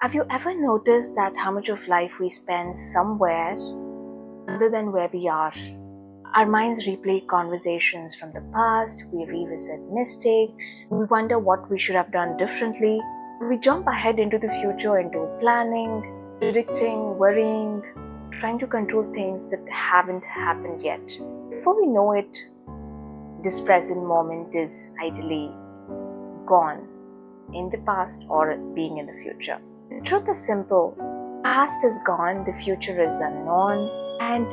Have you ever noticed that how much of life we spend somewhere other than where we are? Our minds replay conversations from the past, we revisit mistakes, we wonder what we should have done differently. We jump ahead into the future, into planning, predicting, worrying, trying to control things that haven't happened yet. Before we know it, this present moment is ideally gone in the past or being in the future. The truth is simple. Past is gone, the future is unknown, and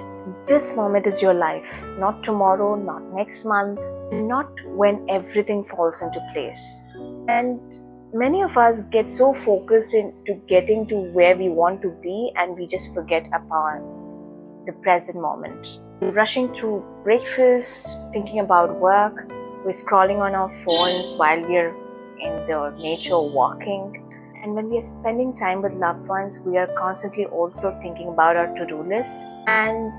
this moment is your life. Not tomorrow, not next month, not when everything falls into place. And many of us get so focused into getting to where we want to be and we just forget upon the present moment. We're rushing through breakfast, thinking about work, we're scrolling on our phones while we're in the nature walking. And when we are spending time with loved ones, we are constantly also thinking about our to-do lists. And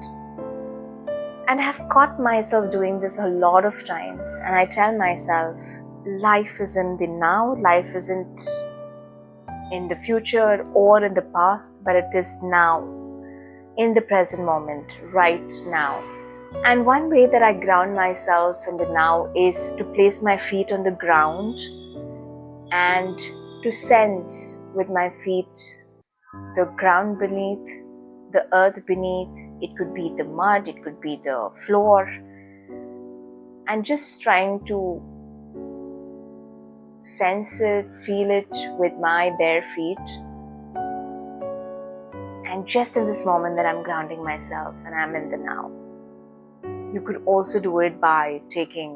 I have caught myself doing this a lot of times. And I tell myself, life is in the now, life isn't in the future or in the past, but it is now, in the present moment, right now. And one way that I ground myself in the now is to place my feet on the ground and to sense with my feet the ground beneath, the earth beneath. It could be the mud, it could be the floor, and just trying to sense it, feel it with my bare feet. And just in this moment that I'm grounding myself and I'm in the now. You could also do it by taking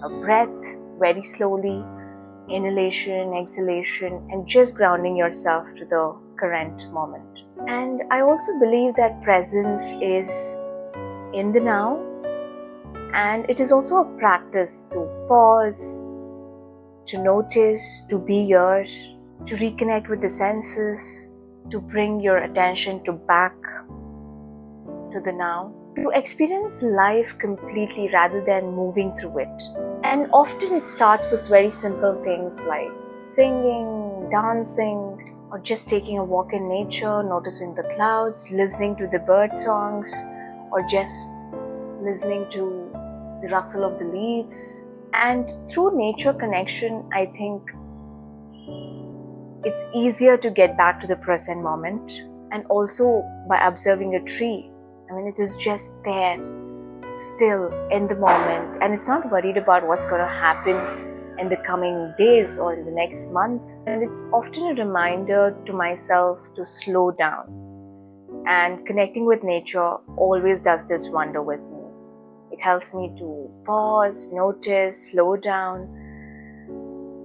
a breath very slowly, inhalation, exhalation, and just grounding yourself to the current moment. And I also believe that presence is in the now, and it is also a practice to pause, to notice, to be here, to reconnect with the senses, to bring your attention back to the now, to experience life completely rather than moving through it. And often it starts with very simple things like singing, dancing, or just taking a walk in nature, noticing the clouds, listening to the bird songs, or just listening to the rustle of the leaves. And through nature connection, I think it's easier to get back to the present moment. And also by observing a tree, it is just there, still in the moment, and it's not worried about what's going to happen in the coming days or in the next month. And it's often a reminder to myself to slow down. And connecting with nature always does this wonder with me. It helps me to pause, notice, slow down,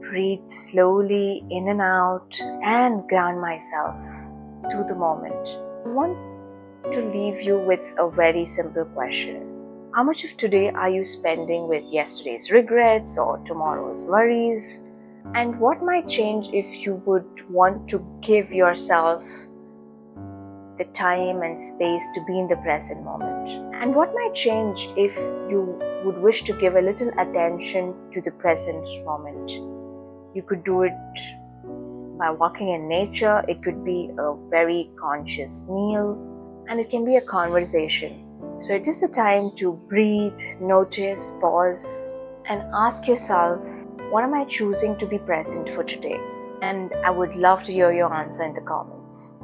breathe slowly in and out, and ground myself to the moment. I want to leave you with a very simple question. How much of today are you spending with yesterday's regrets or tomorrow's worries? And what might change if you would want to give yourself the time and space to be in the present moment? And what might change if you would wish to give a little attention to the present moment? You could do it by walking in nature. It could be a very conscious meal, and it can be a conversation. So it is the time to breathe, notice, pause, and ask yourself, what am I choosing to be present for today? And I would love to hear your answer in the comments.